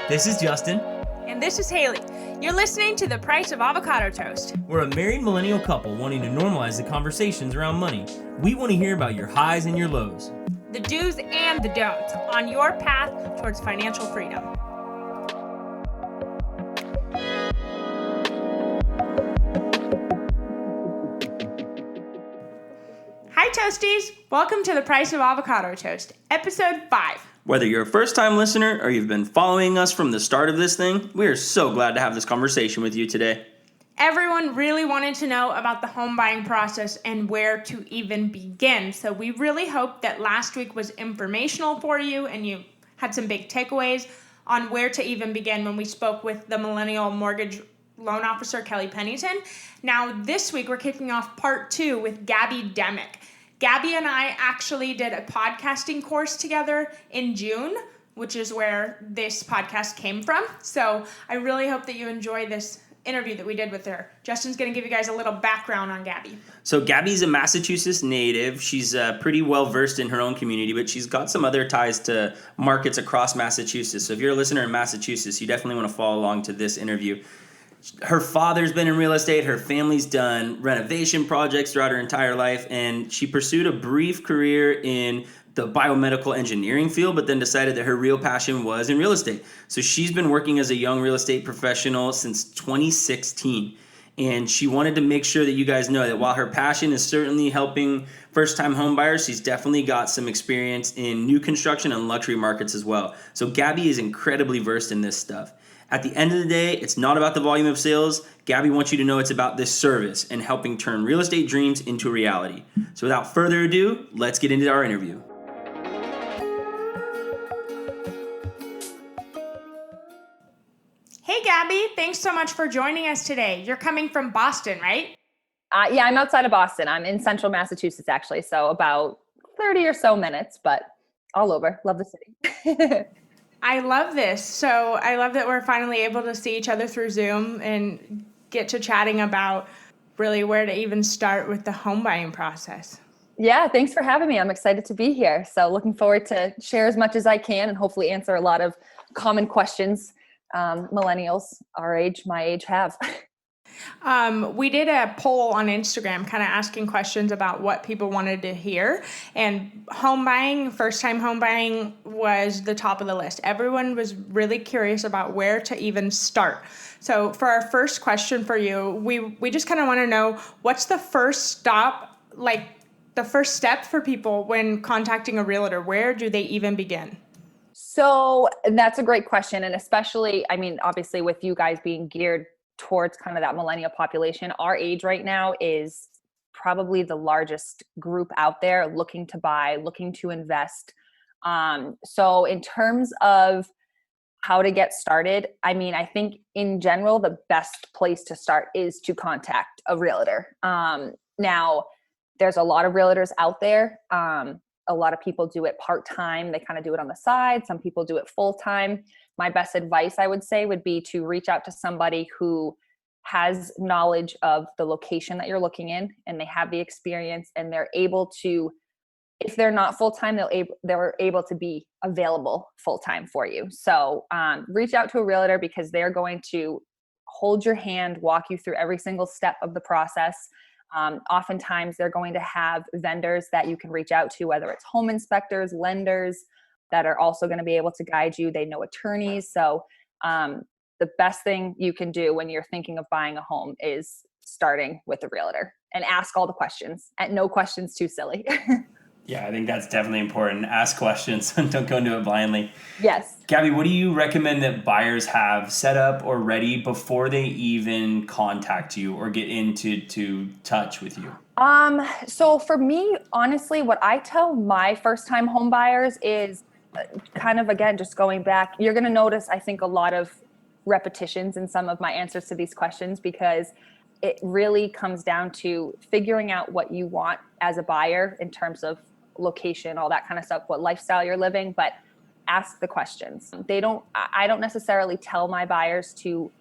This is Justin. And this is Haley. You're listening to The Price of Avocado Toast. We're a married millennial couple wanting to normalize the conversations around money. We want to hear about your highs and your lows, the do's and the don'ts on your path towards financial freedom. Hi Toasties! Welcome to The Price of Avocado Toast, episode 5. Whether you're a first-time listener or you've been following us from the start of this thing, we are so glad to have this conversation with you today. Everyone really wanted to know about the home buying process and where to even begin. So we really hope that last week was informational for you and you had some big takeaways on where to even begin when we spoke with the millennial mortgage loan officer, Kelly Pennington. Now this week we're kicking off part 2 with Gabby Demac. Gabby and I actually did a podcasting course together in June, which is where this podcast came from. So I really hope that you enjoy this interview that we did with her. Justin's going to give you guys a little background on Gabby. So Gabby's a Massachusetts native. She's pretty well versed in her own community, but she's got some other ties to markets across Massachusetts. So if you're a listener in Massachusetts, you definitely want to follow along to this interview. Her father's been in real estate. Her family's done renovation projects throughout her entire life, and she pursued a brief career in the biomedical engineering field, but then decided that her real passion was in real estate. So she's been working as a young real estate professional since 2016, and she wanted to make sure that you guys know that while her passion is certainly helping first-time home buyers, she's definitely got some experience in new construction and luxury markets as well. So Gabby is incredibly versed in this stuff. At the end of the day, it's not about the volume of sales. Gabby wants you to know it's about this service and helping turn real estate dreams into reality. So without further ado, let's get into our interview. Hey Gabby, thanks so much for joining us today. You're coming from Boston, right? Yeah, I'm outside of Boston. I'm in central Massachusetts, actually. So about 30 or so minutes, but all over. Love the city. I love this. So I love that we're finally able to see each other through Zoom and get to chatting about really where to even start with the home buying process. Yeah, thanks for having me. I'm excited to be here. So looking forward to share as much as I can and hopefully answer a lot of common questions millennials our age, my age have. We did a poll on Instagram kind of asking questions about what people wanted to hear, and home buying, first-time home buying was the top of the list. Everyone was really curious about where to even start. So for our first question for you, we just kind of want to know what's the first stop, like the first step for people when contacting a realtor. Where do they even begin? So that's a great question. And especially, I mean, obviously with you guys being geared towards kind of that millennial population, our age right now is probably the largest group out there looking to buy, looking to invest. So in terms of how to get started, I mean, I think in general, the best place to start is to contact a realtor. Now, there's a lot of realtors out there. A lot of people do it part-time. They kind of do it on the side. Some people do it full-time. My best advice, I would say, would be to reach out to somebody who has knowledge of the location that you're looking in, and they have the experience, and they're able to, if they're not full-time, they're able to be available full-time for you. So reach out to a realtor because they're going to hold your hand, walk you through every single step of the process. Oftentimes they're going to have vendors that you can reach out to, whether it's home inspectors, lenders that are also going to be able to guide you. They know attorneys. So the best thing you can do when you're thinking of buying a home is starting with a realtor and ask all the questions, and no questions too silly. Yeah, I think that's definitely important. Ask questions. Don't go into it blindly. Yes. Gabby, what do you recommend that buyers have set up or ready before they even contact you or get into touch with you? So for me, honestly, what I tell my first-time home buyers is kind of, again, just going back, you're going to notice, I think, a lot of repetitions in some of my answers to these questions because it really comes down to figuring out what you want as a buyer in terms of location, all that kind of stuff, what lifestyle you're living, but ask the questions. I don't necessarily tell my buyers to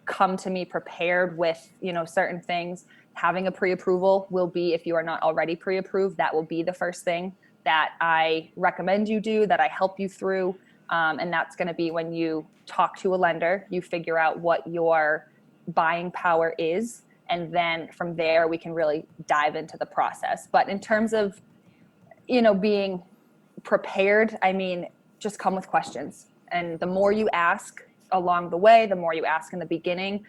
come to me prepared with, certain things. Having a pre-approval will be, if you are not already pre-approved, that will be the first thing that I recommend you do, that I help you through. And that's going to be when you talk to a lender, you figure out what your buying power is. And then from there, we can really dive into the process. But in terms of, being prepared, I mean, just come with questions. And the more you ask along the way, the more you ask in the beginning,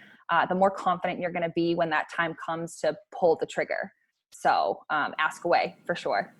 the more confident you're going to be when that time comes to pull the trigger. So ask away for sure.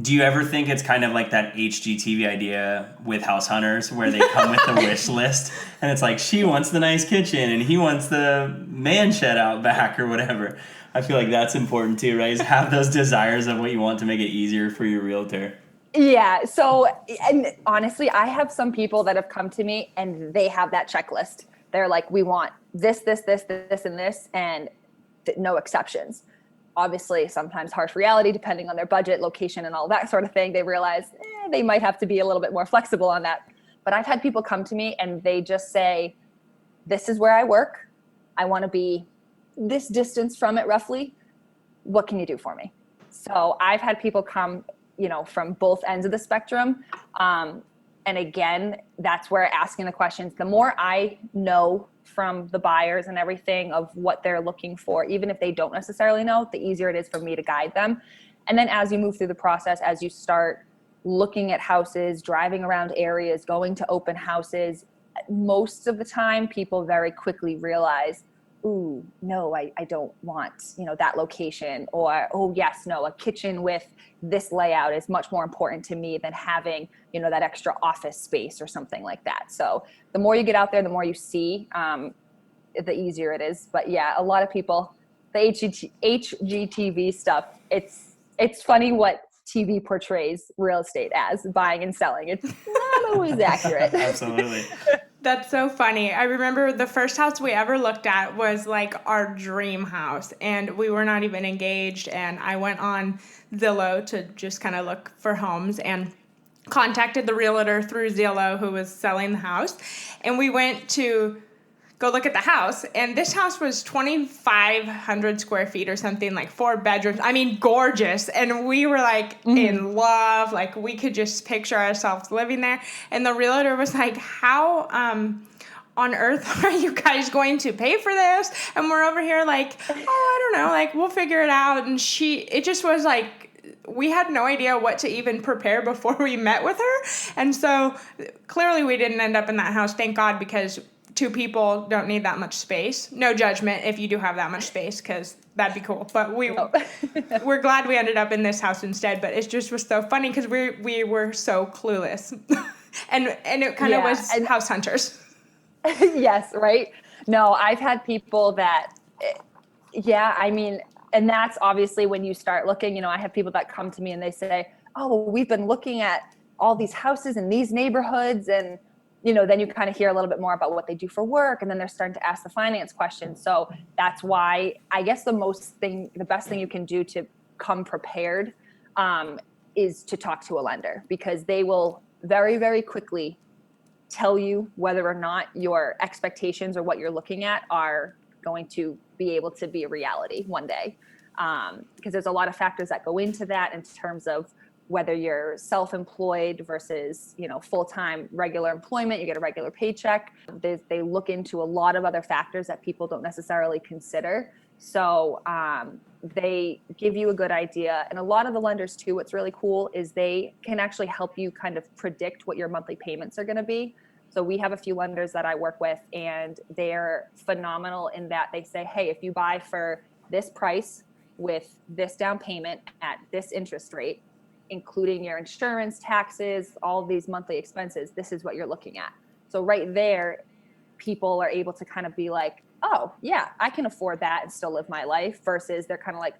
Do you ever think it's kind of like that HGTV idea with house hunters where they come with the wish list and it's like she wants the nice kitchen and he wants the man shed out back or whatever? I feel like that's important too, right? Is have those desires of what you want to make it easier for your realtor. Yeah. So, and honestly, I have some people that have come to me and they have that checklist. They're like, we want this, and this, and no exceptions. Obviously, sometimes harsh reality, depending on their budget, location, and all that sort of thing, they realize they might have to be a little bit more flexible on that. But I've had people come to me and they just say, this is where I work. I want to be this distance from it roughly. What can you do for me? So I've had people come, from both ends of the spectrum. And again, that's where asking the questions, the more I know from the buyers and everything of what they're looking for, even if they don't necessarily know, the easier it is for me to guide them. And then as you move through the process, as you start looking at houses, driving around areas, going to open houses, most of the time people very quickly realize, ooh, no, I don't want, that location, or, oh yes, no, a kitchen with this layout is much more important to me than having, that extra office space or something like that. So the more you get out there, the more you see, the easier it is. But yeah, a lot of people, the HGTV stuff, it's funny what TV portrays real estate as buying and selling. It's not always accurate. Absolutely. That's so funny. I remember the first house we ever looked at was like our dream house, and we were not even engaged. And I went on Zillow to just kind of look for homes and contacted the realtor through Zillow who was selling the house. And we went to go look at the house, and this house was 2,500 square feet or something, like 4 bedrooms. I mean, gorgeous. And we were like in love, like we could just picture ourselves living there. And the realtor was like, how on earth are you guys going to pay for this? And we're over here like, oh, I don't know, like we'll figure it out. And it just was like, we had no idea what to even prepare before we met with her. And so clearly we didn't end up in that house, thank God, because 2 people don't need that much space. No judgment if you do have that much space, because that'd be cool. But we're glad we ended up in this house instead. But it just was so funny because we were so clueless, and it kind of was house hunters. Yes, right. No, I've had people that, I mean, and that's obviously when you start looking. I have people that come to me and they say, "Oh, we've been looking at all these houses in these neighborhoods," and then you kind of hear a little bit more about what they do for work, and then they're starting to ask the finance questions. So that's why I guess the best thing you can do to come prepared is to talk to a lender, because they will very, very quickly tell you whether or not your expectations or what you're looking at are going to be able to be a reality one day. Because there's a lot of factors that go into that in terms of whether you're self-employed versus, full-time regular employment, you get a regular paycheck. They look into a lot of other factors that people don't necessarily consider. So they give you a good idea. And a lot of the lenders too, what's really cool is they can actually help you kind of predict what your monthly payments are going to be. So we have a few lenders that I work with, and they're phenomenal in that they say, hey, if you buy for this price with this down payment at this interest rate, including your insurance, taxes, all of these monthly expenses, this is what you're looking at. So right there, people are able to kind of be like, oh yeah, I can afford that and still live my life, versus they're kind of like,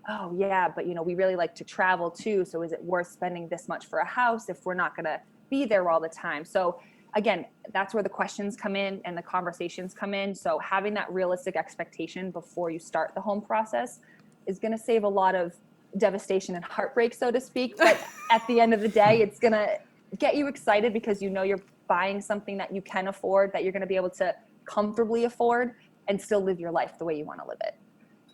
oh yeah, but we really like to travel too. So is it worth spending this much for a house if we're not going to be there all the time? So again, that's where the questions come in and the conversations come in. So having that realistic expectation before you start the home process is going to save a lot of devastation and heartbreak, so to speak. But at the end of the day, it's going to get you excited because you're buying something that you can afford, that you're going to be able to comfortably afford and still live your life the way you want to live it.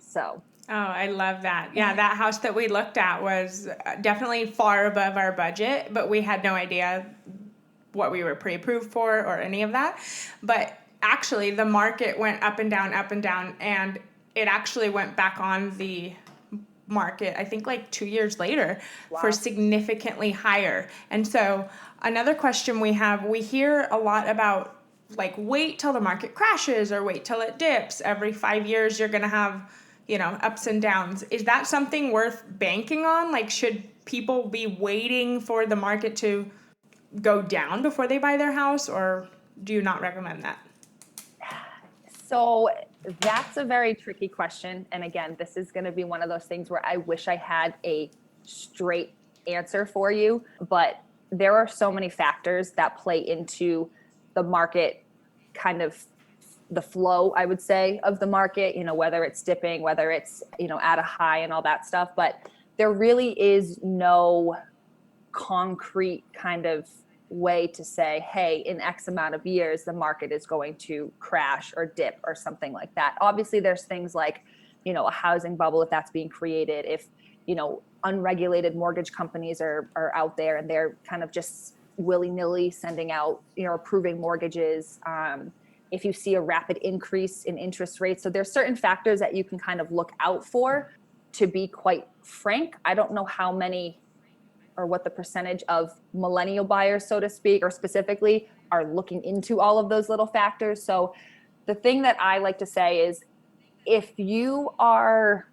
So. Oh, I love that. Yeah, that house that we looked at was definitely far above our budget, but we had no idea what we were pre-approved for or any of that. But actually the market went up and down, and it actually went back on the market, I think like 2 years later. Wow. For significantly higher. And so another question we hear a lot about like wait till the market crashes or wait till it dips. Every 5 years you're going to have, ups and downs. Is that something worth banking on? Like, should people be waiting for the market to go down before they buy their house, or do you not recommend that? So that's a very tricky question. And again, this is going to be one of those things where I wish I had a straight answer for you, but there are so many factors that play into the market, kind of the flow, I would say, of the market, whether it's dipping, whether it's, at a high and all that stuff. But there really is no concrete kind of way to say, hey, in X amount of years, the market is going to crash or dip or something like that. Obviously, there's things like, a housing bubble, if that's being created, if, unregulated mortgage companies are out there and they're kind of just willy-nilly sending out, approving mortgages. If you see a rapid increase in interest rates. So there's certain factors that you can kind of look out for. To be quite frank, I don't know how many or what the percentage of millennial buyers, so to speak, or specifically are looking into all of those little factors. So the thing that I like to say is if you are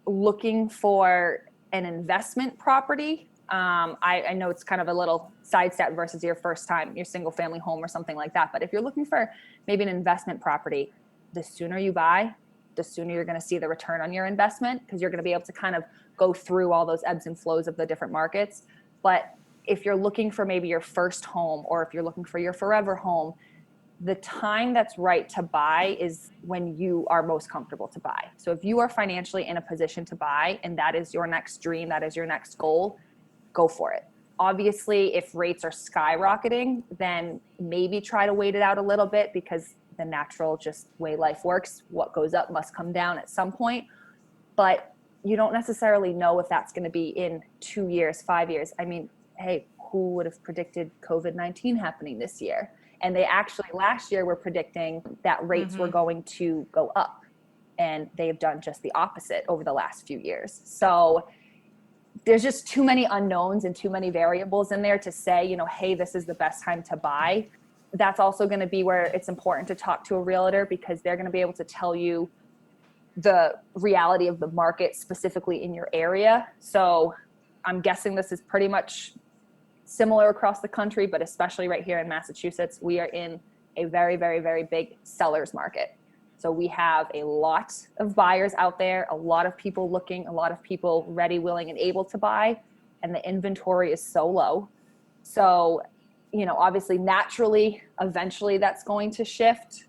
looking for an investment property, I know it's kind of a little sidestep versus your first time, your single family home or something like that. But if you're looking for maybe an investment property, the sooner you buy, the sooner you're going to see the return on your investment, because you're going to be able to kind of go through all those ebbs and flows of the different markets. But if you're looking for maybe your first home, or if you're looking for your forever home, the time that's right to buy is when you are most comfortable to buy. So if you are financially in a position to buy and that is your next dream, that is your next goal, go for it. Obviously, if rates are skyrocketing, then maybe try to wait it out a little bit, because the natural just way life works, what goes up must come down at some point. But you don't necessarily know if that's going to be in 2 years, 5 years. I mean, hey, who would have predicted COVID-19 happening this year? And they actually last year were predicting that rates were going to go up, and they've done just the opposite over the last few years. So there's just too many unknowns and too many variables in there to say, hey, this is the best time to buy. That's also going to be where it's important to talk to a realtor, because they're going to be able to tell you the reality of the market specifically in your area. So I'm guessing this is pretty much similar across the country, but especially right here in Massachusetts, we are in a very, very, very big seller's market. So we have a lot of buyers out there, a lot of people looking, a lot of people ready, willing, and able to buy, and the inventory is so low. So, obviously, naturally, eventually that's going to shift,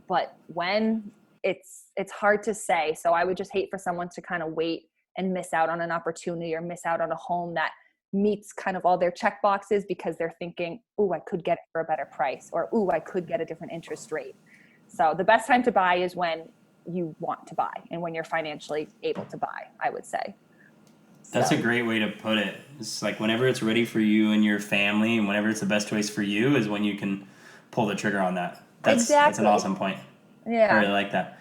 but when, it's hard to say. So I would just hate for someone to kind of wait and miss out on an opportunity or miss out on a home that meets kind of all their check boxes, because they're thinking, oh, I could get it for a better price, or oh, I could get a different interest rate. So the best time to buy is when you want to buy and when you're financially able to buy, I would say. That's a great way to put it. It's like whenever it's ready for you and your family, and whenever it's the best choice for you, is when you can pull the trigger on that. That's an awesome point. Yeah. I really like that.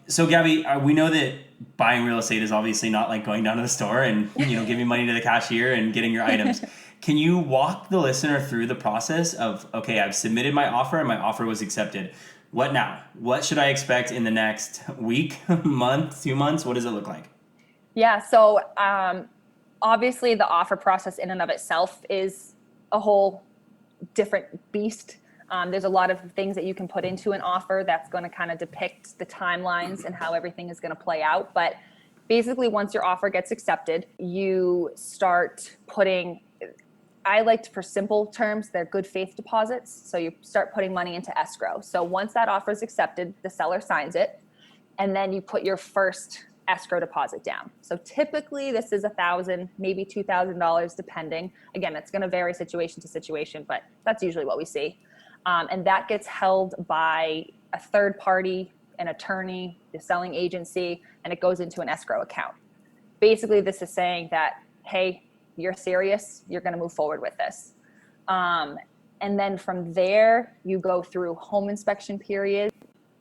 So Gabby, we know that buying real estate is obviously not like going down to the store and giving money to the cashier and getting your items. Can you walk the listener through the process of, okay, I've submitted my offer and my offer was accepted. What now? What should I expect in the next week, month, 2 months? What does it look like? Yeah. So obviously the offer process in and of itself is a whole different beast. There's a lot of things that you can put into an offer that's going to kind of depict the timelines and how everything is going to play out. But basically, once your offer gets accepted, you start putting, I like, for simple terms, they're good faith deposits. So you start putting money into escrow. So once that offer is accepted, the seller signs it, and then you put your first escrow deposit down. So typically this is $1,000, maybe $2,000, depending. Again, it's going to vary situation to situation, but that's usually what we see. And that gets held by a third party, an attorney, the selling agency, and it goes into an escrow account. Basically, this is saying that, hey, you're serious, you're going to move forward with this. And then from there, you go through home inspection period.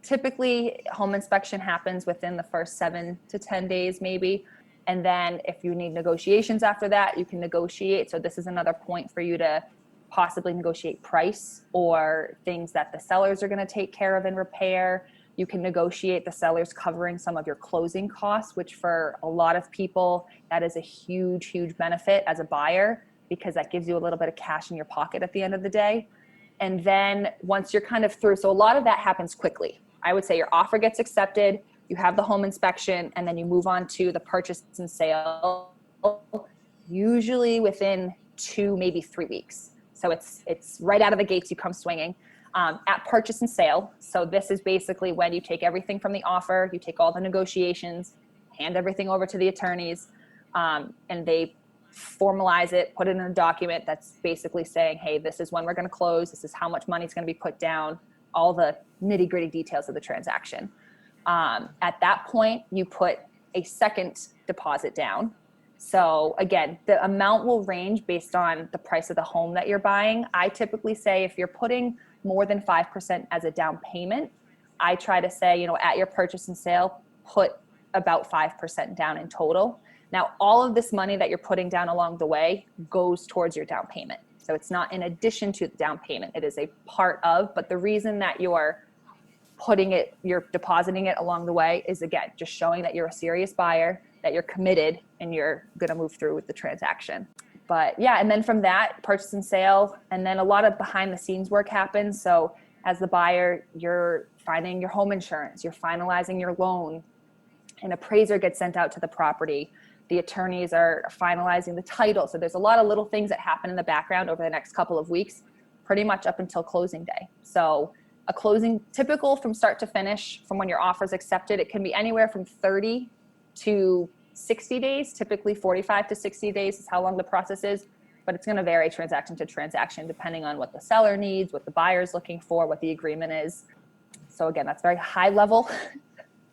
Typically, home inspection happens within the first 7 to 10 days, maybe. And then if you need negotiations after that, you can negotiate. So this is another point for you to possibly negotiate price or things that the sellers are going to take care of and repair. You can negotiate the sellers covering some of your closing costs, which for a lot of people, that is a huge, huge benefit as a buyer, because that gives you a little bit of cash in your pocket at the end of the day. And then once you're kind of through, so a lot of that happens quickly. I would say your offer gets accepted, you have the home inspection, and then you move on to the purchase and sale, usually within 2, maybe 3 weeks. So it's right out of the gates, you come swinging. At purchase and sale, so this is basically when you take everything from the offer, you take all the negotiations, hand everything over to the attorneys, and they formalize it, put it in a document that's basically saying, hey, this is when we're going to close, this is how much money is going to be put down, all the nitty gritty details of the transaction. At that point, you put a second deposit down. So again, the amount will range based on the price of the home that you're buying. I typically say if you're putting more than 5% as a down payment, I try to say, at your purchase and sale, put about 5% down in total. Now, all of this money that you're putting down along the way goes towards your down payment. So it's not in addition to the down payment. It is a part of, but the reason that you're depositing it along the way is, again, just showing that you're a serious buyer, that you're committed, and you're going to move through with the transaction. But yeah, and then from that, purchase and sale, and then a lot of behind the scenes work happens. So as the buyer, you're finding your home insurance, you're finalizing your loan, an appraiser gets sent out to the property. The attorneys are finalizing the title. So there's a lot of little things that happen in the background over the next couple of weeks, pretty much up until closing day. So a closing, typical from start to finish, from when your offer is accepted, it can be anywhere from 30 to 60 days. Typically 45 to 60 days is how long the process is, but it's going to vary transaction to transaction depending on what the seller needs, what the buyer's looking for, what the agreement is. So again, that's very high level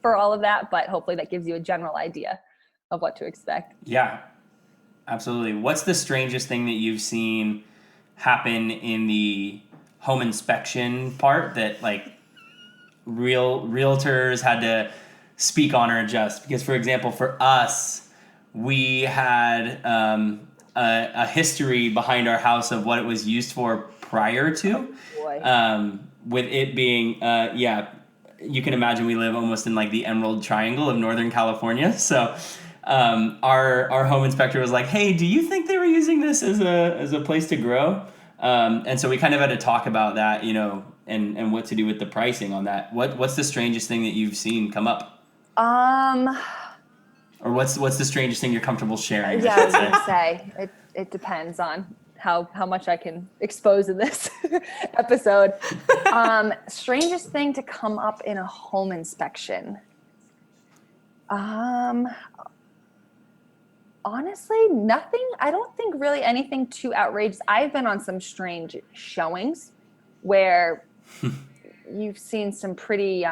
for all of that, but hopefully that gives you a general idea of what to expect. Yeah, absolutely. What's the strangest thing that you've seen happen in the home inspection part that like realtors had to speak on or adjust? Because, for example, for us, we had a history behind our house of what it was used for prior to. With it being, you can imagine we live almost in like the Emerald Triangle of Northern California. So our home inspector was like, hey, do you think they were using this as a place to grow? And so we kind of had to talk about that, and what to do with the pricing on that. What's the strangest thing that you've seen come up? Or what's the strangest thing you're comfortable sharing? Yeah, I was going to say, it depends on how much I can expose in this episode. Strangest thing to come up in a home inspection. Honestly, nothing. I don't think really anything too outrageous. I've been on some strange showings where you've seen some pretty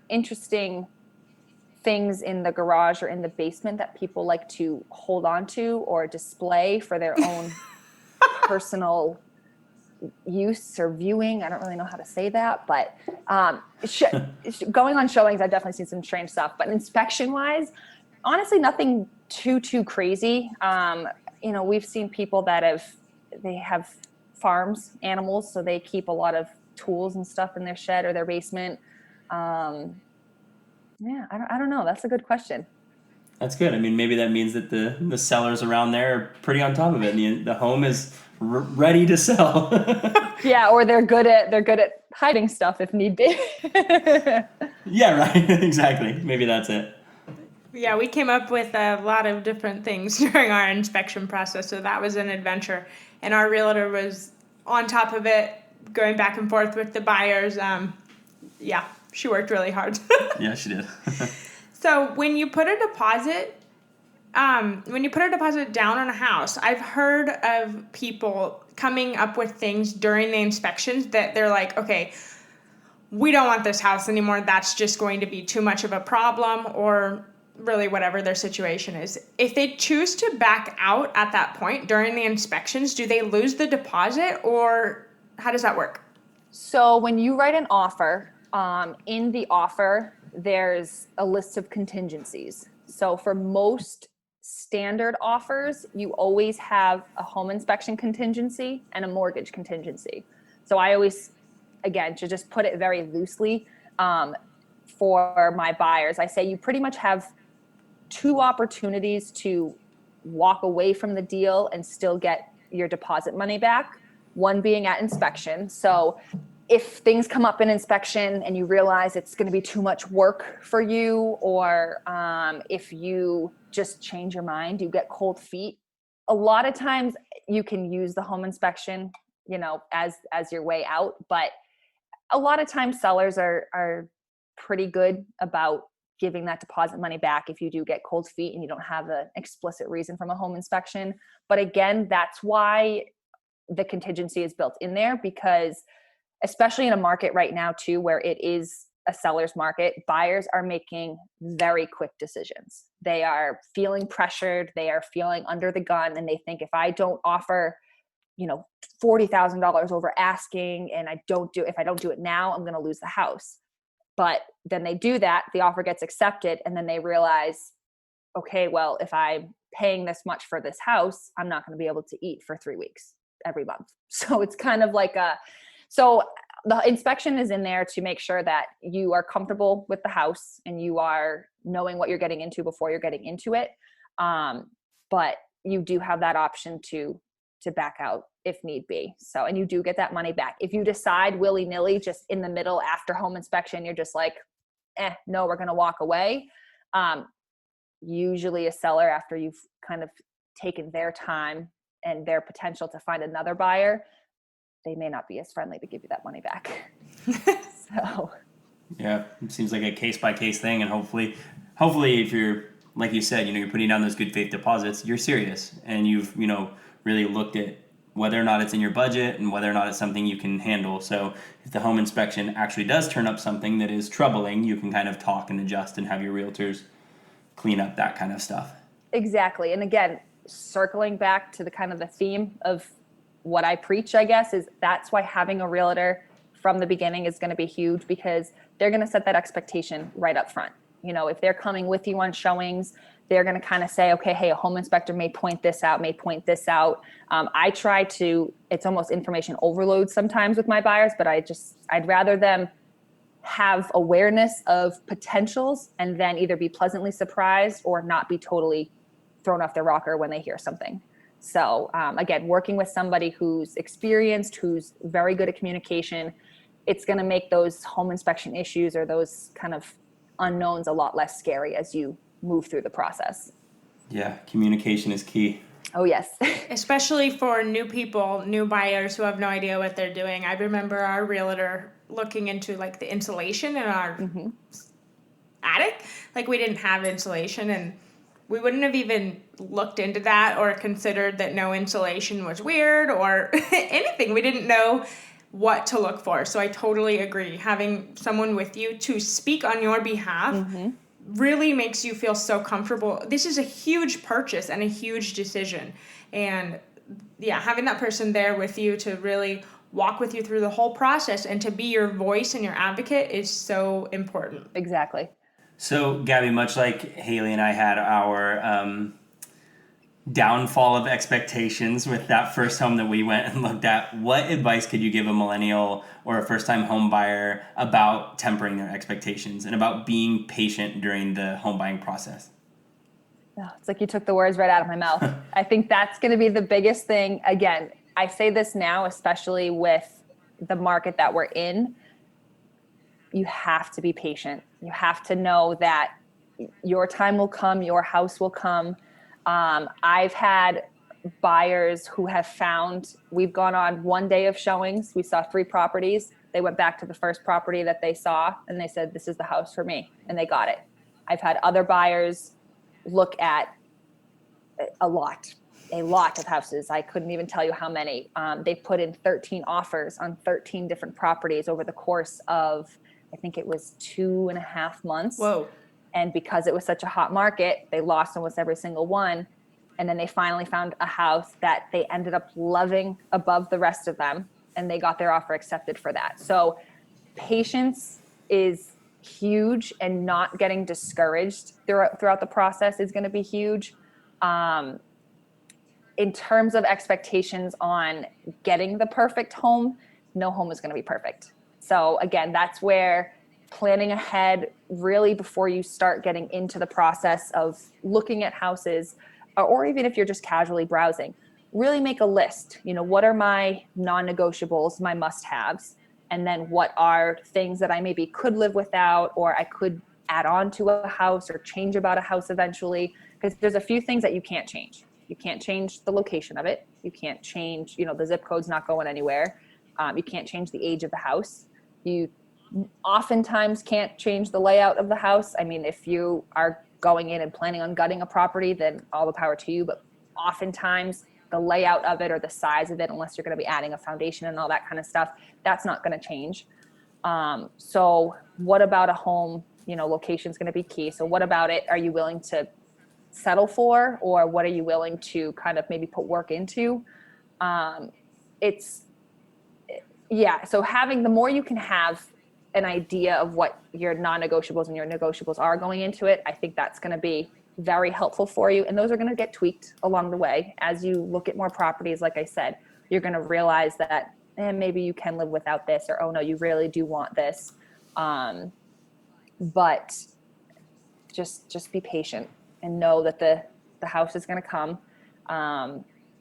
interesting things in the garage or in the basement that people like to hold on to or display for their own personal use or viewing. I don't really know how to say that, but going on showings, I've definitely seen some strange stuff. But inspection wise, honestly, nothing too crazy. We've seen people that have farms, animals, so they keep a lot of tools and stuff in their shed or their basement. I don't know. That's a good question. That's good. I mean, maybe that means that the sellers around there are pretty on top of it. And the home is ready to sell. Yeah, or they're good at hiding stuff if need be. Yeah, right. Exactly. Maybe that's it. Yeah, we came up with a lot of different things during our inspection process, so that was an adventure. And our realtor was on top of it, going back and forth with the buyers. She worked really hard. Yeah, she did. So when you put a deposit down on a house, I've heard of people coming up with things during the inspections that they're like, okay, we don't want this house anymore. That's just going to be too much of a problem. Or really whatever their situation is. If they choose to back out at that point during the inspections, do they lose the deposit, or how does that work? So when you write an offer, in the offer, there's a list of contingencies. So for most standard offers, you always have a home inspection contingency and a mortgage contingency. So I always, again, to just put it very loosely, for my buyers, I say you pretty much have two opportunities to walk away from the deal and still get your deposit money back. One being at inspection. So if things come up in inspection and you realize it's going to be too much work for you, or if you just change your mind, you get cold feet, a lot of times you can use the home inspection, as your way out. But a lot of times sellers are pretty good about giving that deposit money back if you do get cold feet and you don't have an explicit reason from a home inspection. But again, that's why the contingency is built in there, because especially in a market right now too, where it is a seller's market, buyers are making very quick decisions. They are feeling pressured. They are feeling under the gun. And they think, if I don't offer, $40,000 over asking, and if I don't do it now, I'm going to lose the house. But then they do that, the offer gets accepted, and then they realize, okay, well, if I'm paying this much for this house, I'm not going to be able to eat for 3 weeks every month. So it's kind of like so the inspection is in there to make sure that you are comfortable with the house and you are knowing what you're getting into before you're getting into it. But you do have that option to back out if need be. So, and you do get that money back. If you decide willy-nilly, just in the middle after home inspection, you're just like, no, we're going to walk away. Usually a seller, after you've kind of taken their time and their potential to find another buyer, they may not be as friendly to give you that money back. So yeah, it seems like a case-by-case thing. And hopefully if you're, like you said, you're putting down those good faith deposits, you're serious, and you've, really looked at whether or not it's in your budget and whether or not it's something you can handle. So if the home inspection actually does turn up something that is troubling, you can kind of talk and adjust and have your realtors clean up that kind of stuff. Exactly. And again, circling back to the kind of the theme of what I preach, I guess, is that's why having a realtor from the beginning is going to be huge, because they're going to set that expectation right up front. If they're coming with you on showings, they're going to kind of say, okay, hey, a home inspector may point this out. I try to, it's almost information overload sometimes with my buyers, but I'd rather them have awareness of potentials and then either be pleasantly surprised or not be totally thrown off their rocker when they hear something. So again, working with somebody who's experienced, who's very good at communication, it's going to make those home inspection issues or those kind of unknowns a lot less scary as you move through the process. Yeah, communication is key. Oh, yes. Especially for new people, new buyers who have no idea what they're doing. I remember our realtor looking into like the insulation in our attic. Like, we didn't have insulation, and we wouldn't have even looked into that or considered that no insulation was weird or anything. We didn't know what to look for. So I totally agree. Having someone with you to speak on your behalf really makes you feel so comfortable. This is a huge purchase and a huge decision. And yeah, having that person there with you to really walk with you through the whole process and to be your voice and your advocate is so important. Exactly. So, Gabby, much like Haley and I had our downfall of expectations with that first home that we went and looked at, what advice could you give a millennial or a first-time home buyer about tempering their expectations and about being patient during the home buying process? Oh, it's like you took the words right out of my mouth. I think that's going to be the biggest thing. Again, I say this now, especially with the market that we're in. You have to be patient. You have to know that your time will come, your house will come. I've had buyers who have found, we've gone on one day of showings. We saw 3 properties. They went back to the first property that they saw and they said, this is the house for me. And they got it. I've had other buyers look at a lot of houses. I couldn't even tell you how many. They put in 13 offers on 13 different properties over the course of, I think it was 2.5 months. Whoa. And because it was such a hot market, they lost almost every single one. And then they finally found a house that they ended up loving above the rest of them. And they got their offer accepted for that. So patience is huge, and not getting discouraged throughout the process is going to be huge. In terms of expectations on getting the perfect home, no home is going to be perfect. So again, that's where planning ahead really before you start getting into the process of looking at houses, or even if you're just casually browsing, really make a list. What are my non-negotiables, my must-haves? And then what are things that I maybe could live without, or I could add on to a house or change about a house eventually? Because there's a few things that you can't change. You can't change the location of it. You can't change, the zip code's not going anywhere. You can't change the age of the house. You oftentimes can't change the layout of the house. I mean, if you are going in and planning on gutting a property, then all the power to you. But oftentimes the layout of it or the size of it, unless you're going to be adding a foundation and all that kind of stuff, that's not going to change. So what about a home? Location is going to be key. So what about it are you willing to settle for, or what are you willing to kind of maybe put work into? So having, the more you can have an idea of what your non-negotiables and your negotiables are going into it, I think that's going to be very helpful for you. And those are going to get tweaked along the way. As you look at more properties, like I said, you're going to realize that maybe you can live without this, or, oh no, you really do want this. But just be patient and know that the house is going to come.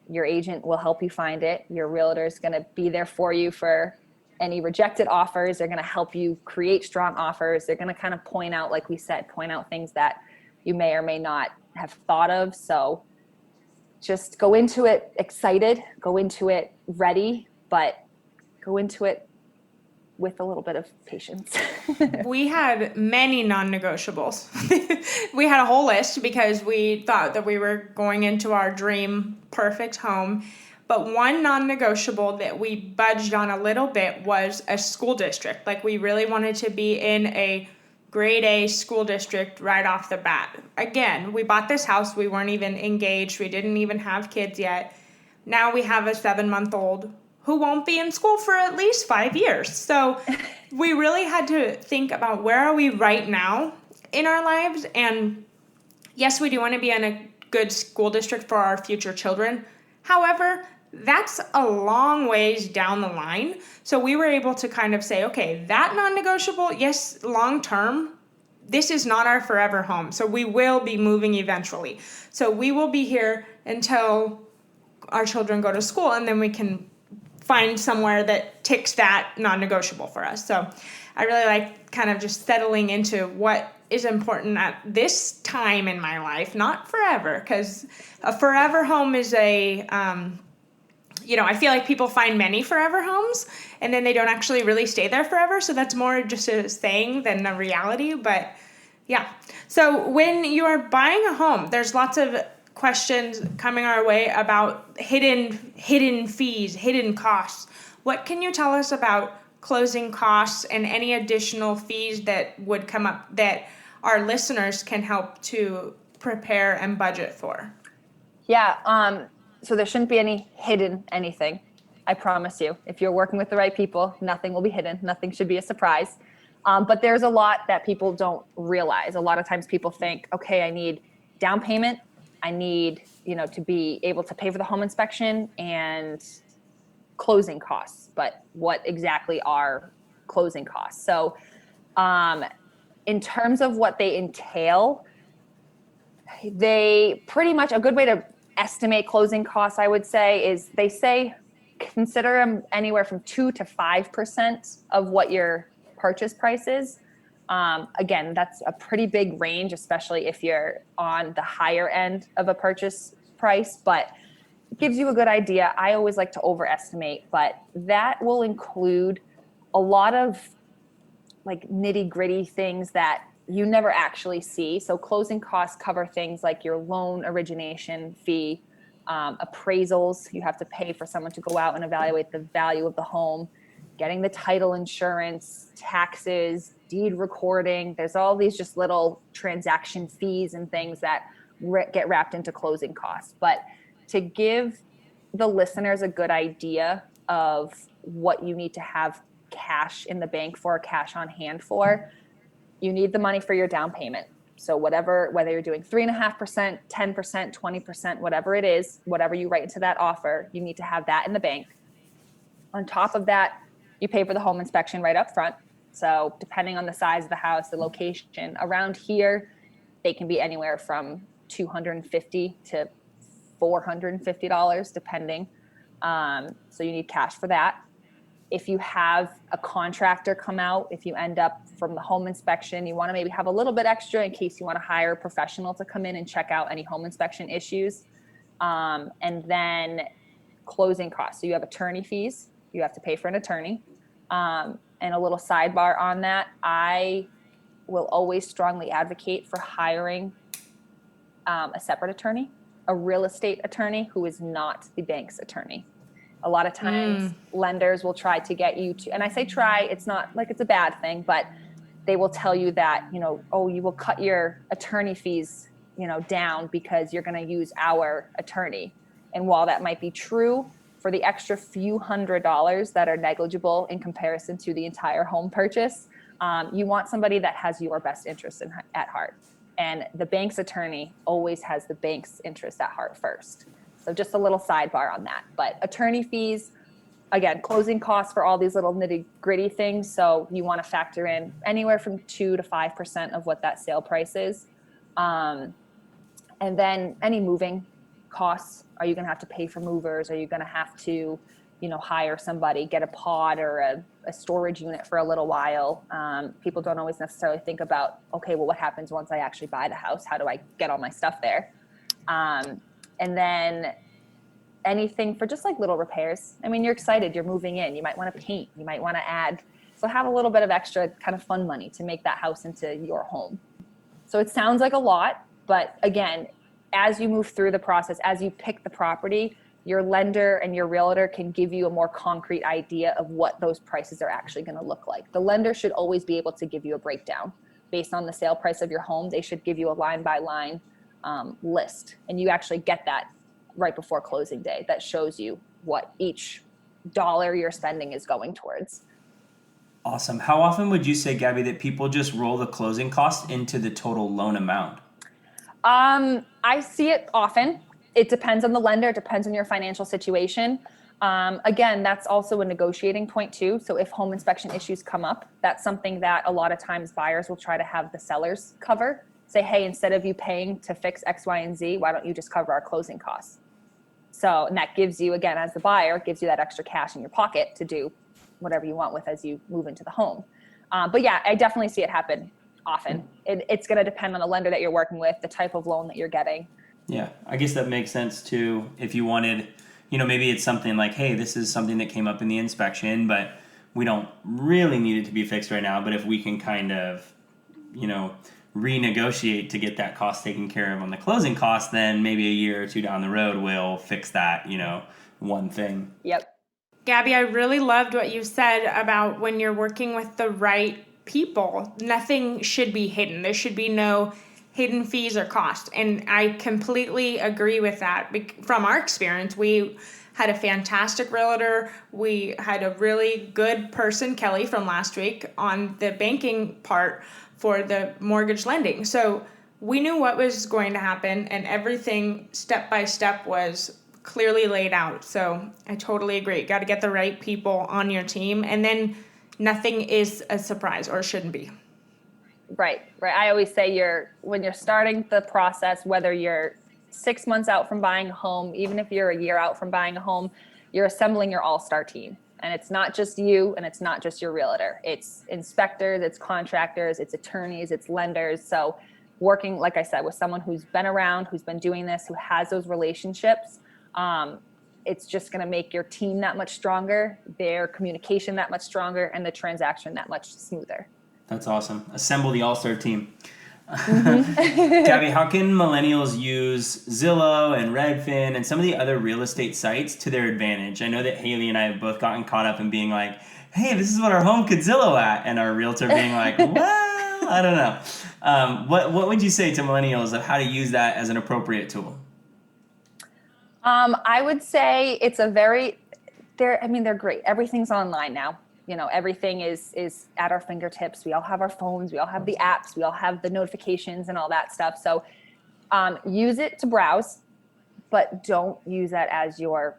Your agent will help you find it. Your realtor is going to be there for you for any rejected offers. They're going to help you create strong offers. They're going to kind of point out, like we said, things that you may or may not have thought of. So just go into it excited, go into it ready, but go into it with a little bit of patience. We had many non-negotiables. We had a whole list because we thought that we were going into our dream perfect home. But one non-negotiable that we budged on a little bit was a school district. Like, we really wanted to be in a grade A school district right off the bat. Again, we bought this house. We weren't even engaged. We didn't even have kids yet. Now we have a 7-month-old who won't be in school for at least 5 years. So we really had to think about, where are we right now in our lives? And yes, we do want to be in a good school district for our future children. However, that's a long ways down the line. So we were able to kind of say, okay, that non-negotiable, yes, long term, this is not our forever home. So we will be moving eventually. So we will be here until our children go to school, and then we can find somewhere that ticks that non-negotiable for us. So I really like kind of just settling into what is important at this time in my life, not forever, because a forever home is I feel like people find many forever homes and then they don't actually really stay there forever. So that's more just a saying than a reality. But yeah. So when you are buying a home, there's lots of questions coming our way about hidden fees, hidden costs. What can you tell us about closing costs and any additional fees that would come up that our listeners can help to prepare and budget for? Yeah. So there shouldn't be any hidden anything. I promise you, if you're working with the right people, nothing will be hidden. Nothing should be a surprise. But there's a lot that people don't realize. A lot of times people think, okay, I need down payment. I need, to be able to pay for the home inspection and closing costs. But what exactly are closing costs? So in terms of what they entail, they pretty much, a good way to estimate closing costs, I would say, is they say consider them anywhere from 2 to 5% of what your purchase price is. Again, that's a pretty big range, especially if you're on the higher end of a purchase price, but it gives you a good idea. I always like to overestimate, but that will include a lot of like nitty gritty things that you never actually see. So closing costs cover things like your loan origination fee, appraisals. You have to pay for someone to go out and evaluate the value of the home, getting the title insurance, taxes, deed recording. There's all these just little transaction fees and things that get wrapped into closing costs. But to give the listeners a good idea of what you need to have cash in the bank for, cash on hand for, you need the money for your down payment. So whether you're doing 3.5%, 10%, 20%, whatever it is, whatever you write into that offer, you need to have that in the bank. On top of that, you pay for the home inspection right up front. So depending on the size of the house, the location, around here, they can be anywhere from $250 to $450, depending. So you need cash for that. If you have a contractor come out, if you end up from the home inspection, you want to maybe have a little bit extra in case you want to hire a professional to come in and check out any home inspection issues. And then closing costs. So you have attorney fees. You have to pay for an attorney. And a little sidebar on that, I will always strongly advocate for hiring a separate attorney, a real estate attorney who is not the bank's attorney. A lot of times lenders will try to get you to, and I say try, it's not like it's a bad thing, but they will tell you that, you will cut your attorney fees, down because you're going to use our attorney. And while that might be true, for the extra few $100s that are negligible in comparison to the entire home purchase, you want somebody that has your best interest at heart. And the bank's attorney always has the bank's interest at heart first. So just a little sidebar on that. But attorney fees, again, closing costs for all these little nitty gritty things. So you want to factor in anywhere from 2 to 5% of what that sale price is. And then any moving costs. Are you going to have to pay for movers? Are you going to have to, hire somebody, get a pod or a storage unit for a little while? People don't always necessarily think about, okay, well, what happens once I actually buy the house? How do I get all my stuff there? And then anything for just like little repairs. I mean, you're excited, you're moving in, you might want to paint, you might want to add. So have a little bit of extra kind of fun money to make that house into your home. So it sounds like a lot, but again, as you move through the process, as you pick the property, your lender and your realtor can give you a more concrete idea of what those prices are actually going to look like. The lender should always be able to give you a breakdown based on the sale price of your home. They should give you a line by line list, and you actually get that right before closing day that shows you what each dollar you're spending is going towards. Awesome. How often would you say, Gabby, that people just roll the closing cost into the total loan amount? I see it often. It depends on the lender. It depends on your financial situation. Again, that's also a negotiating point too. So if home inspection issues come up, that's something that a lot of times buyers will try to have the sellers cover. Say, hey, instead of you paying to fix X, Y, and Z, why don't you just cover our closing costs? So, and that gives you, again, as the buyer, gives you that extra cash in your pocket to do whatever you want with as you move into the home. But yeah, I definitely see it happen often. It's going to depend on the lender that you're working with, the type of loan that you're getting. Yeah, I guess that makes sense too. If you wanted, maybe it's something like, hey, this is something that came up in the inspection, but we don't really need it to be fixed right now. But if we can kind of, renegotiate to get that cost taken care of on the closing cost, then maybe a year or two down the road we'll fix that, one thing. Yep. Gabby, I really loved what you said about when you're working with the right people, nothing should be hidden. There should be no hidden fees or costs. And I completely agree with that. From our experience, we had a fantastic realtor. We had a really good person, Kelly, from last week on the banking part for the mortgage lending. So we knew what was going to happen, and everything step by step was clearly laid out. So I totally agree. Got to get the right people on your team, and then nothing is a surprise, or shouldn't be. Right. I always say when you're starting the process, whether you're 6 months out from buying a home, even if you're a year out from buying a home, you're assembling your all-star team. And it's not just you, and it's not just your realtor. It's inspectors, it's contractors, it's attorneys, it's lenders. So working, like I said, with someone who's been around, who's been doing this, who has those relationships, it's just going to make your team that much stronger, their communication that much stronger, and the transaction that much smoother. That's awesome. Assemble the all-star team. Mm-hmm. Gabby, how can millennials use Zillow and Redfin and some of the other real estate sites to their advantage? I know that Haley and I have both gotten caught up in being like, hey, this is what our home could Zillow at, and our realtor being like, well, I don't know. What would you say to millennials of how to use that as an appropriate tool? I would say it's they're great. Everything's online now. Everything is at our fingertips. We all have our phones. We all have the apps. We all have the notifications and all that stuff. So use it to browse, but don't use that as your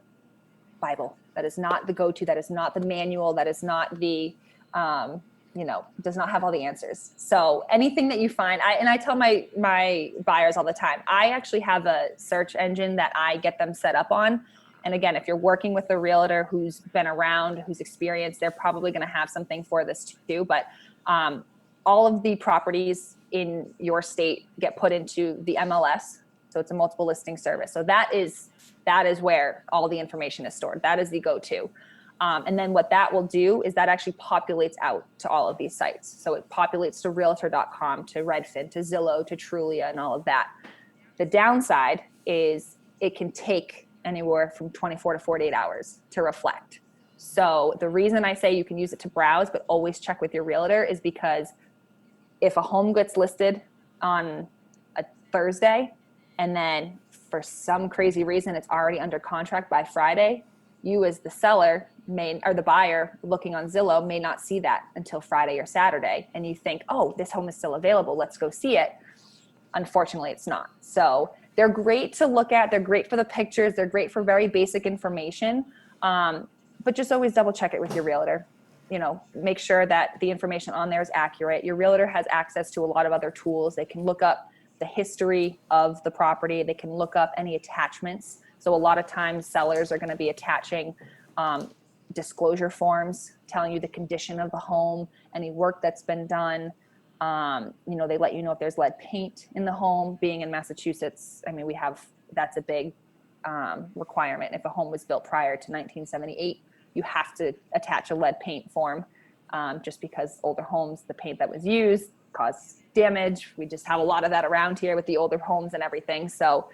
Bible. That is not the go-to. That is not the manual. That is not the, does not have all the answers. So anything that you find, I tell my buyers all the time, I actually have a search engine that I get them set up on. And again, if you're working with a realtor who's been around, who's experienced, they're probably going to have something for this too. But all of the properties in your state get put into the MLS. So it's a multiple listing service. So that is where all the information is stored. That is the go-to. And then what that will do is that actually populates out to all of these sites. So it populates to Realtor.com, to Redfin, to Zillow, to Trulia, and all of that. The downside is it can take anywhere from 24 to 48 hours to reflect. So the reason I say you can use it to browse, but always check with your realtor, is because if a home gets listed on a Thursday and then for some crazy reason it's already under contract by Friday, you as the seller or the buyer looking on Zillow may not see that until Friday or Saturday. And you think, oh, this home is still available, let's go see it. Unfortunately, it's not. So they're great to look at. They're great for the pictures. They're great for very basic information. But just always double check it with your realtor. Make sure that the information on there is accurate. Your realtor has access to a lot of other tools. They can look up the history of the property. They can look up any attachments. So a lot of times sellers are going to be attaching disclosure forms telling you the condition of the home, any work that's been done. They let you know if there's lead paint in the home. Being in Massachusetts, that's a big requirement. If a home was built prior to 1978, you have to attach a lead paint form, just because older homes, the paint that was used caused damage. We just have a lot of that around here with the older homes and everything. So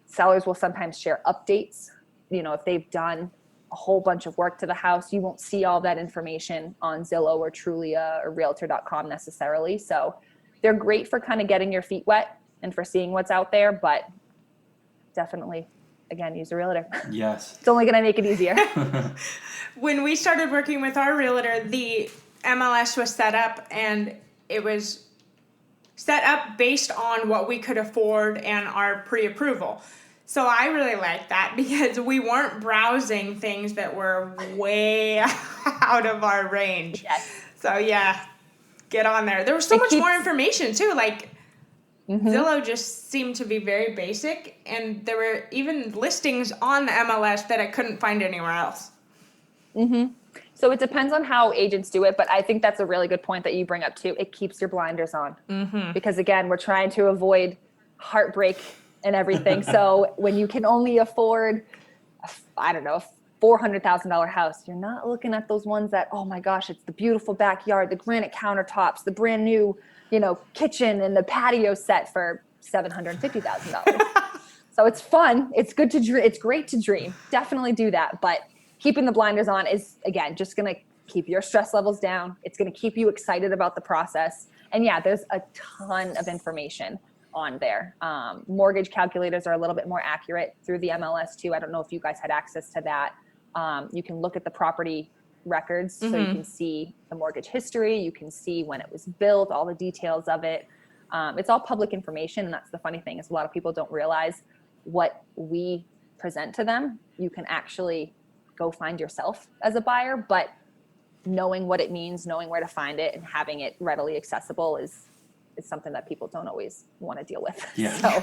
sellers will sometimes share updates. If they've done a whole bunch of work to the house, you won't see all that information on Zillow or Trulia or Realtor.com necessarily. So they're great for kind of getting your feet wet and for seeing what's out there, but definitely, again, use a realtor. Yes. It's only going to make it easier. When we started working with our realtor, the MLS was set up, and it was set up based on what we could afford and our pre-approval. So I really liked that because we weren't browsing things that were way out of our range. Yes. So yeah, get on there. There was so much more information too. Like Zillow just seemed to be very basic, and there were even listings on the MLS that I couldn't find anywhere else. So it depends on how agents do it, but I think that's a really good point that you bring up too. It keeps your blinders on because again, we're trying to avoid heartbreak and everything. So when you can only afford, a $400,000 house, you're not looking at those ones that, oh my gosh, it's the beautiful backyard, the granite countertops, the brand new, kitchen and the patio set for $750,000. So it's fun. It's good it's great to dream. Definitely do that. But keeping the blinders on is, again, just going to keep your stress levels down. It's going to keep you excited about the process. And yeah, there's a ton of information on there. Mortgage calculators are a little bit more accurate through the MLS too. I don't know if you guys had access to that. You can look at the property records, so you can see the mortgage history. You can see when it was built, all the details of it. It's all public information, and that's the funny thing is a lot of people don't realize what we present to them. You can actually go find yourself as a buyer, but knowing what it means, knowing where to find it, and having it readily accessible is something that people don't always want to deal with. Yeah. So,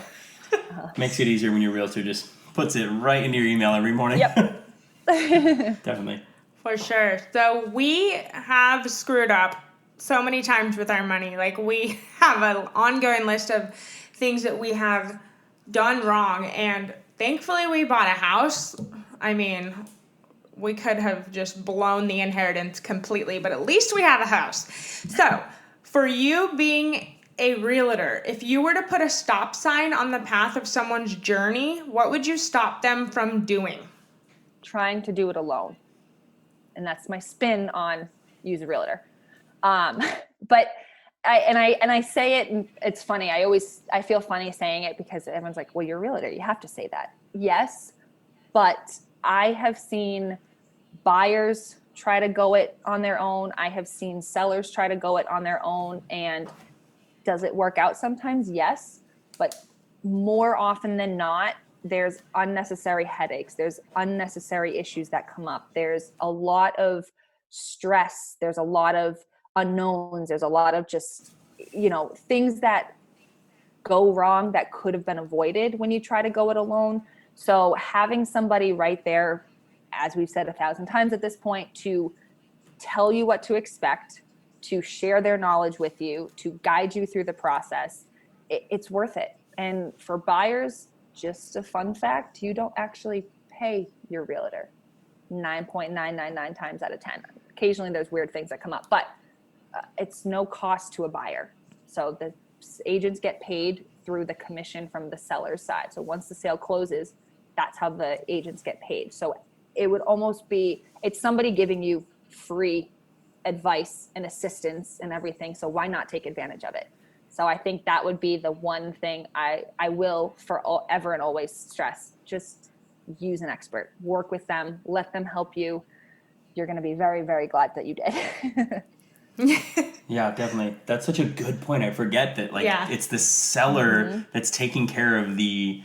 makes it easier when your realtor just puts it right into your email every morning. Yep. Definitely. For sure. So we have screwed up so many times with our money. Like, we have an ongoing list of things that we have done wrong, and thankfully we bought a house. We could have just blown the inheritance completely, but at least we have a house. So for you being a realtor, if you were to put a stop sign on the path of someone's journey, what would you stop them from doing? Trying to do it alone. And that's my spin on use a realtor. But I say it, and it's funny. I feel funny saying it because everyone's like, well, you're a realtor, you have to say that. Yes. But I have seen buyers try to go it on their own. I have seen sellers try to go it on their own. And does it work out sometimes? Yes. But more often than not, there's unnecessary headaches. There's unnecessary issues that come up. There's a lot of stress. There's a lot of unknowns. There's a lot of just, things that go wrong that could have been avoided when you try to go it alone. So having somebody right there, as we've said 1,000 times at this point, to tell you what to expect, to share their knowledge with you, to guide you through the process, it's worth it. And for buyers, just a fun fact, you don't actually pay your realtor 9.999 times out of 10. Occasionally there's weird things that come up, but it's no cost to a buyer. So the agents get paid through the commission from the seller's side. So once the sale closes, that's how the agents get paid. So it would almost be, it's somebody giving you free advice and assistance and everything. So why not take advantage of it? So I think that would be the one thing I will forever and always stress. Just use an expert, work with them, let them help you. You're going to be very, very glad that you did. Yeah, definitely. That's such a good point. I forget that it's the seller that's taking care of the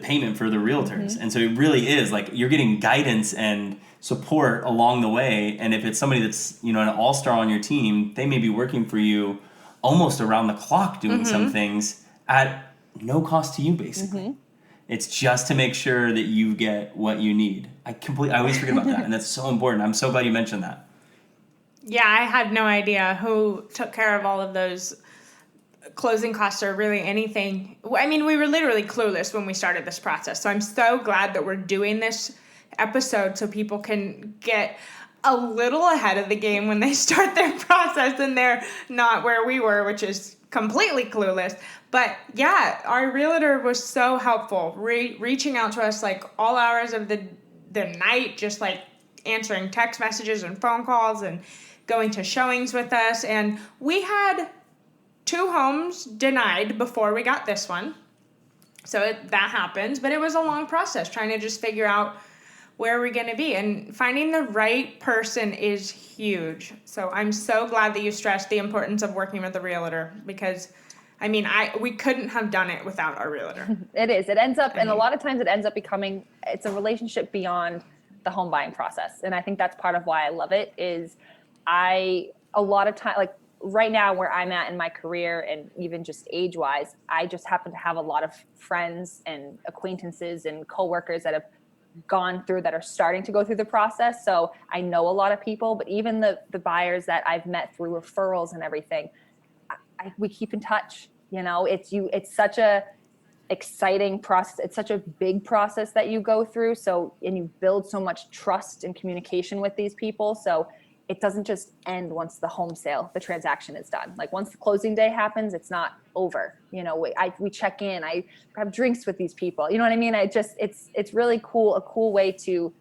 payment for the realtors. And so it really is like you're getting guidance and support along the way. And if it's somebody that's, an all-star on your team, they may be working for you almost around the clock doing some things at no cost to you, basically. It's just to make sure that you get what you need. I always forget about that. And that's so important. I'm so glad you mentioned that. Yeah, I had no idea who took care of all of those closing costs or really anything. I mean, we were literally clueless when we started this process. So I'm so glad that we're doing this episode so people can get a little ahead of the game when they start their process and they're not where we were, which is completely clueless. But yeah, our realtor was so helpful, reaching out to us like all hours of the night, just like answering text messages and phone calls and going to showings with us. And we had 2 homes denied before we got this one. So that happens, but it was a long process trying to just figure out where we're going to be. And finding the right person is huge. So I'm so glad that you stressed the importance of working with a realtor because, we couldn't have done it without our realtor. It is. It ends up, and a lot of times it ends up becoming, it's a relationship beyond the home buying process. And I think that's part of why I love it is a lot of time, like right now where I'm at in my career and even just age wise, I just happen to have a lot of friends and acquaintances and coworkers that have gone through that are starting to go through the process. So I know a lot of people, but even the buyers that I've met through referrals and everything, we keep in touch. It's such a exciting process. It's such a big process that you go through. So, and you build so much trust and communication with these people. So it doesn't just end once the transaction is done. Like once the closing day happens, it's not over. We check in, I grab drinks with these people. You know what I mean? It's really cool, a cool way to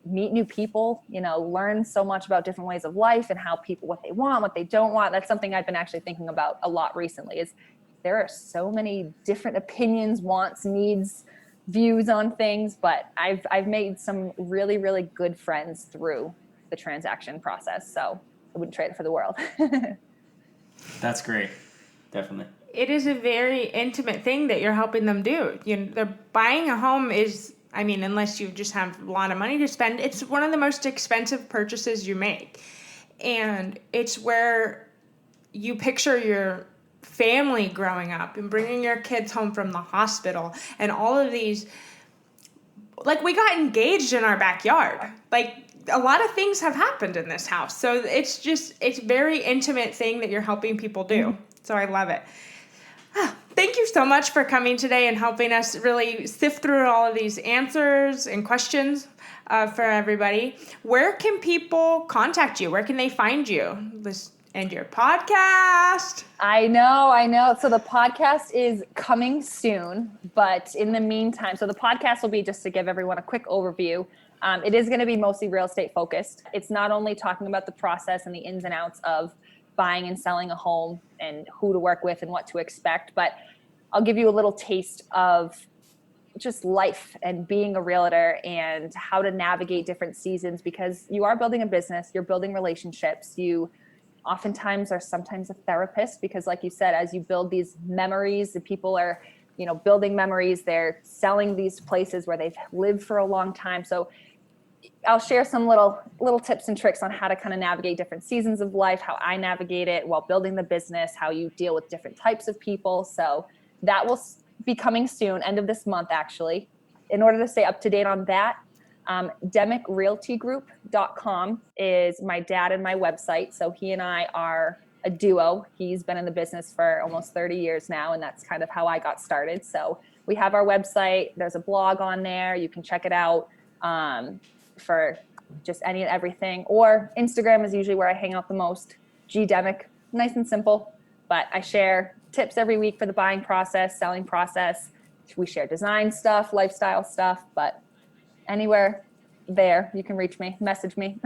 meet new people, learn so much about different ways of life and how people, what they want, what they don't want. That's something I've been actually thinking about a lot recently is there are so many different opinions, wants, needs, views on things, but I've made some really, really good friends through the transaction process. So I wouldn't trade it for the world. That's great. Definitely. It is a very intimate thing that you're helping them do. They're buying a home is, unless you just have a lot of money to spend, it's one of the most expensive purchases you make. And it's where you picture your family growing up and bringing your kids home from the hospital and all of these, like we got engaged in our backyard. Like a lot of things have happened in this house. So it's a very intimate thing that you're helping people do. So I love it. Thank you so much for coming today and helping us really sift through all of these answers and questions for everybody. Where can people contact you? Where can they find you? And your podcast. I know. So the podcast is coming soon, but in the meantime, so the podcast will be, just to give everyone a quick overview. It is going to be mostly real estate focused. It's not only talking about the process and the ins and outs of buying and selling a home and who to work with and what to expect, but I'll give you a little taste of just life and being a realtor and how to navigate different seasons, because you are building a business, you're building relationships, you oftentimes are sometimes a therapist, because like you said, as you build these memories, the people are, building memories, they're selling these places where they've lived for a long time. So I'll share some little tips and tricks on how to kind of navigate different seasons of life, how I navigate it while building the business, how you deal with different types of people. So that will be coming soon, end of this month, actually. In order to stay up to date on that, DemacRealtyGroup.com is my dad and my website. So he and I are a duo. He's been in the business for almost 30 years now, and that's kind of how I got started. So we have our website. There's a blog on there. You can check it out for just any and everything. Or Instagram is usually where I hang out the most. Demac, nice and simple. But I share tips every week for the buying process, selling process. We share design stuff, lifestyle stuff, but anywhere there, you can reach me, message me.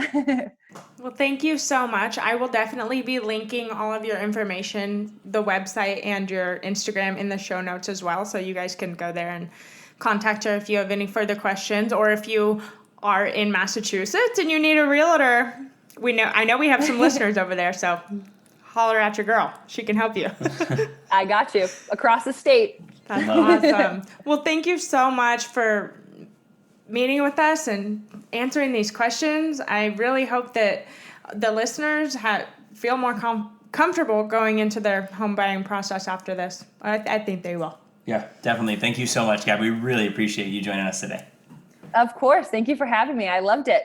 Well, thank you so much. I will definitely be linking all of your information, the website and your Instagram, in the show notes as well. So you guys can go there and contact her if you have any further questions, or if you are in Massachusetts and you need a realtor. I know we have some listeners over there, so holler at your girl. She can help you. I got you. Across the state. That's awesome. Well, thank you so much for meeting with us and answering these questions. I really hope that the listeners feel more comfortable going into their home buying process after this. I think they will. Yeah, definitely. Thank you so much, Gabby. We really appreciate you joining us today. Of course. Thank you for having me. I loved it.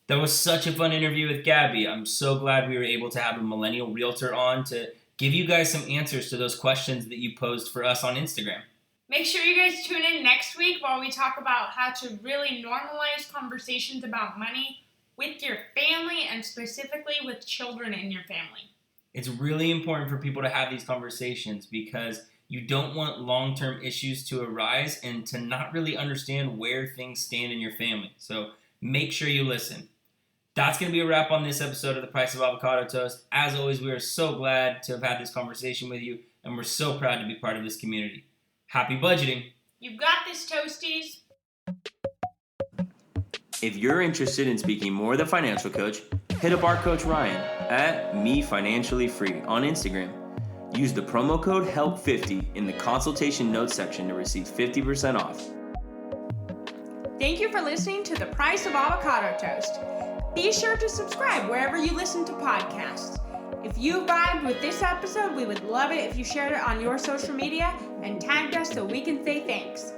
That was such a fun interview with Gabby. I'm so glad we were able to have a millennial realtor on to give you guys some answers to those questions that you posed for us on Instagram. Make sure you guys tune in next week while we talk about how to really normalize conversations about money with your family, and specifically with children in your family. It's really important for people to have these conversations, because you don't want long-term issues to arise and to not really understand where things stand in your family. So make sure you listen. That's going to be a wrap on this episode of The Price of Avocado Toast. As always, we are so glad to have had this conversation with you, and we're so proud to be part of this community. Happy budgeting. You've got this, Toasties. If you're interested in speaking more with a financial coach, hit up our coach Ryan at MeFinanciallyFree on Instagram. Use the promo code HELP50 in the consultation notes section to receive 50% off. Thank you for listening to The Price of Avocado Toast. Be sure to subscribe wherever you listen to podcasts. If you vibed with this episode, we would love it if you shared it on your social media and tagged us so we can say thanks.